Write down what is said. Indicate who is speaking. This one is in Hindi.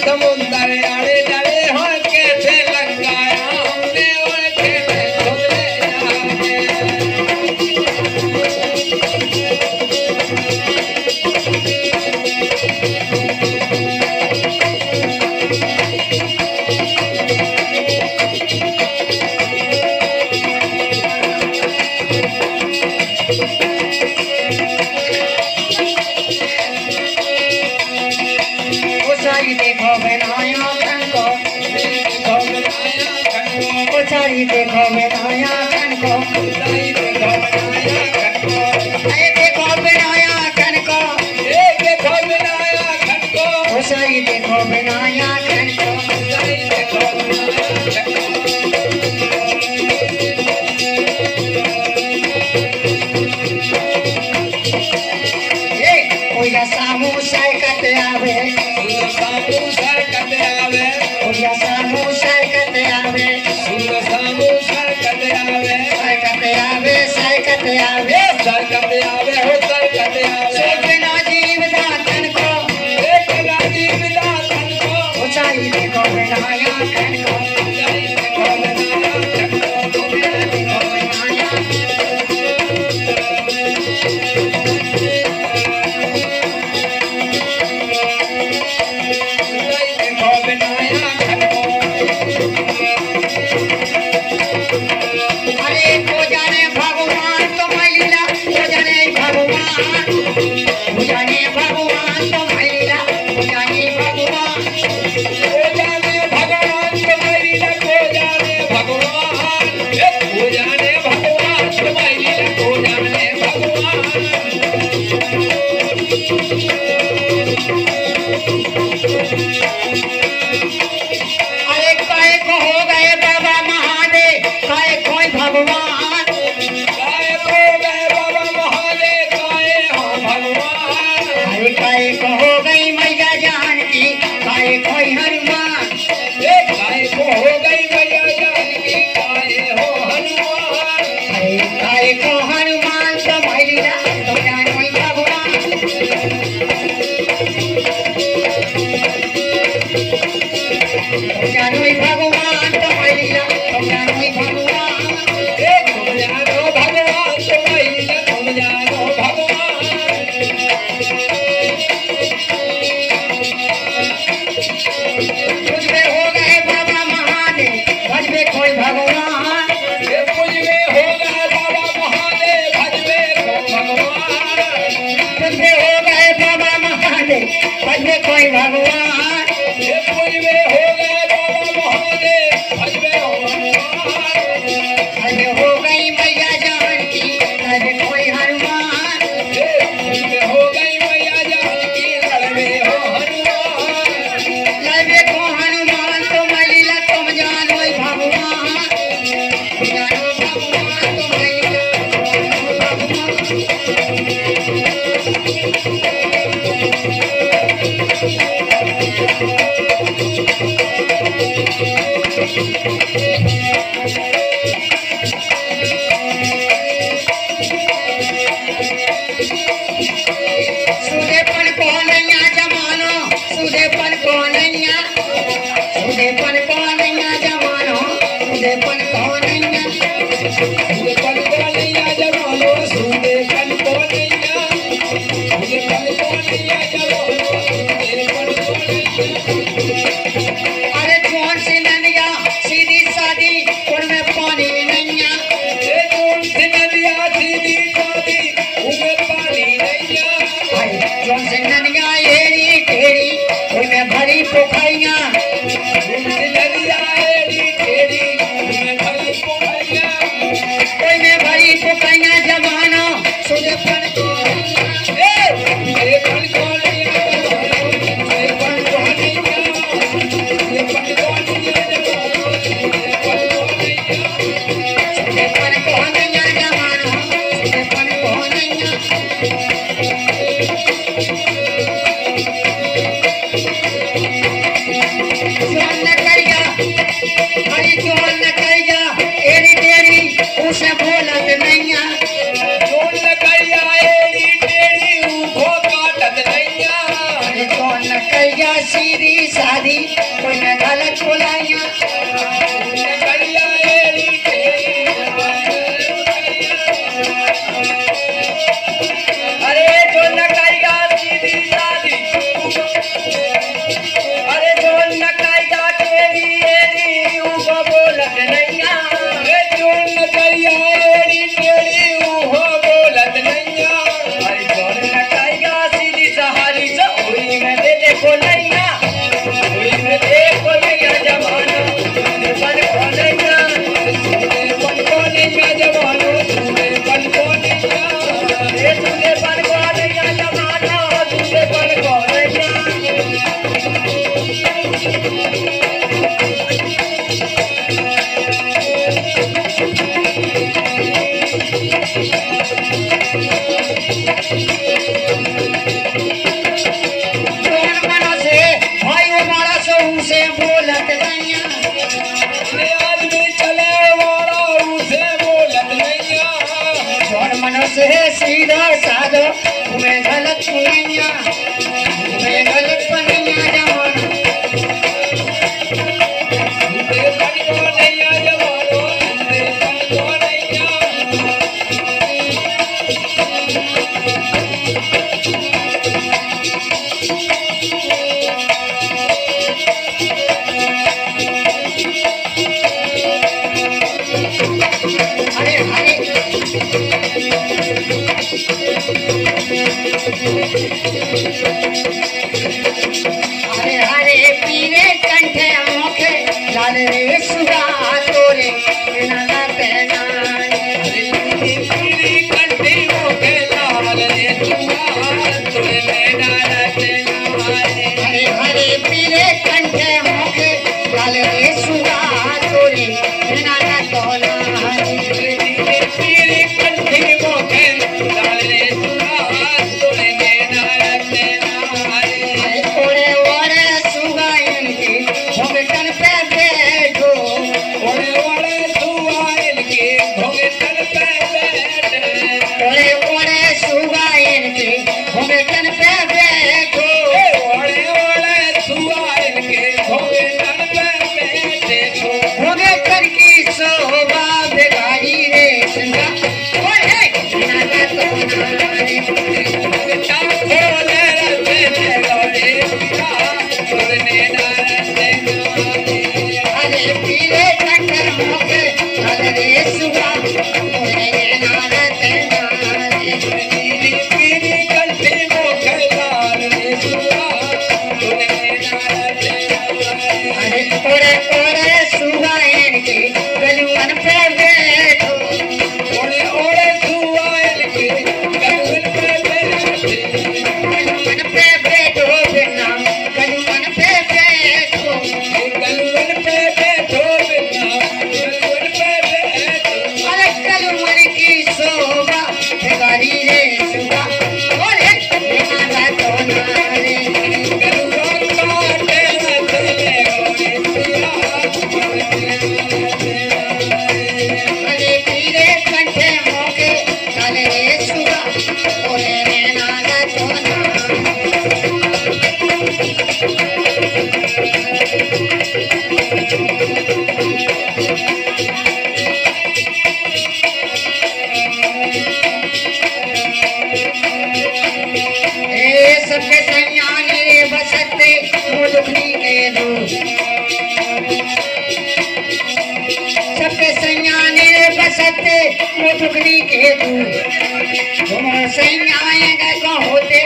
Speaker 1: समुंदर आड़े डरे हो कैसे लंगाया हमने और खेले खुले जाके
Speaker 2: देखो बनाया खन को उछाई देखो बनाया खन को देखो बनाया खन को उछाई देखो बनाया खन को कोई सामू साई करते आवे
Speaker 1: सामू सर कते आवे
Speaker 2: कोई सामू साई करते आवे
Speaker 1: सामू सर कते आवे
Speaker 2: साई करते आवे
Speaker 1: सर कते आवे हो सर कते आवे
Speaker 2: सोचना जीव दातन को
Speaker 1: देखना जीव दातन को
Speaker 2: ऊंचाई देखो बनाया खन को
Speaker 1: ऊंचाई देखो बनाया खन को
Speaker 2: देखो बनाया अरे को जाने भगवान तो महिला को जाने भगवान को जाने भगवान तो महिला को जाने भगवान
Speaker 1: को जाने भगवान तो महिला को जाने भगवान को जाने भगवान तो महिला को जाने भगवान
Speaker 2: अरे काय को हो गए बाबा महादेव काय कोई भगवान
Speaker 1: काय को गए बाबा महादेव काय हो भगवान
Speaker 2: अरे काय को हो गई मैया जानकी काय कोई हनुमान
Speaker 1: काय को हो गई मैया जानकी काय हो हनुमान
Speaker 2: अरे काय को हनुमान तो महिला तो जानो भगवान तो जानो भगवान तो महिला तो जानो भगवान
Speaker 1: तुम जानो भगवान तो महिला तुम जानो भगवान
Speaker 2: मुझ में हो गए बाबा महादेव भज में कोई भगवान
Speaker 1: मुझ में हो गए बाबा महादेव भज में कोई भगवान
Speaker 2: मुझ में हो गए बाबा महादेव भज में कोई भगवान
Speaker 1: मुझ में हो गए बाबा महादेव भज में हो भगवान
Speaker 2: भज में हो गई मैया जानकी भज में कोई हनुमान
Speaker 1: मुझ में हो गई मैया जानकी लड़ में हो हनुमान
Speaker 2: लगे को हनुमान तो महिला तुम जानो भगवान जानो भगवान तो महिला सुदेपन को नैया जमानो सुदेपन को नैया जमानो सुदेपन को नैया
Speaker 1: सूदेपन को नैया जमानो सूदेपन को नैया सूदेपन को नैया जमानो सूदेपन को नैया
Speaker 2: अरे कौन सी नदिया सीधी सादी उनमें पानी नैया
Speaker 1: कौन सी नदिया सीधी सादी उनमें पानी नैया
Speaker 2: कौन सी नदिया एड़ी टेढ़ी उनमें भरी पोखरिया झलक बुलाइया
Speaker 1: नगरिया एड़ी टेड़ी अरे जो नकाइगा सीधी सादी अरे जो नकाइगा टेढ़ी एड़ी वो बोलत नैया अरे जो नकाइगा एड़ी टेढ़ी वो बोलत नैया अरे जो नकाइगा सीधी सहारी से ओई में दे देखो नैया ओई में देखो नैया जमाना बन को नैया बन को नैया जमानो बन को नैया ए तुझे बन को नैया जमाना तुझे बन को नैया
Speaker 2: से बोलत नैया
Speaker 1: आदमी चले वाला उसे बोलत नैया
Speaker 2: और मनुष्य है सीधा साधा तुम्हें गलत नैया तुम्हें गलत नैया जमाना
Speaker 1: तुझे बन को नैया जमानो तुझे बन को नैया
Speaker 2: अरे हरे हरे पीरे कंठे मुखे लाल रे सुगा तोरे नाना पहना
Speaker 1: तेरी कंठी मोखे लाल रे तुआ तुझे नैना रचना
Speaker 2: हरे हरे पीरे कंठे मुखे लाल रे सुगा तोरे नाना तोला
Speaker 1: तेरी कंठी मोखे लाल रे तुआ तुझे नैना रचना
Speaker 2: ओरे ओरे सुगा इनके भोगटन पे बैठो
Speaker 1: ओरे ओरे तुआ इनके भोगटन पे बैठे
Speaker 2: ओरे ओरे सुगा इनके भोगटन पे बैठो
Speaker 1: ओरे ओरे तुआ इनके भोगटन पे बैठे
Speaker 2: भोगटन की शोभा बेगारी रे संगा ओरे नाना तो अरे पीरे कंठे मुखे लाल रे सुगा तोरे नाना तेना अरे ओरे ओरे सुगा इनके गलुअन पे बैठो गलुअन पे बैठो बिना गलुअन पे बैठो अरे गलुअन की शोभा बेगारी रे सुगा ओरे नाना तो नारे अरे पीरे कंठे मोके लाल रे सुगा ओरे नाना तो नारे ए सबके सैयाने बसते वो दुखनी के दूर सबके सैयाने बसते वो दुखनी के दूर तुम सैयाएगा होते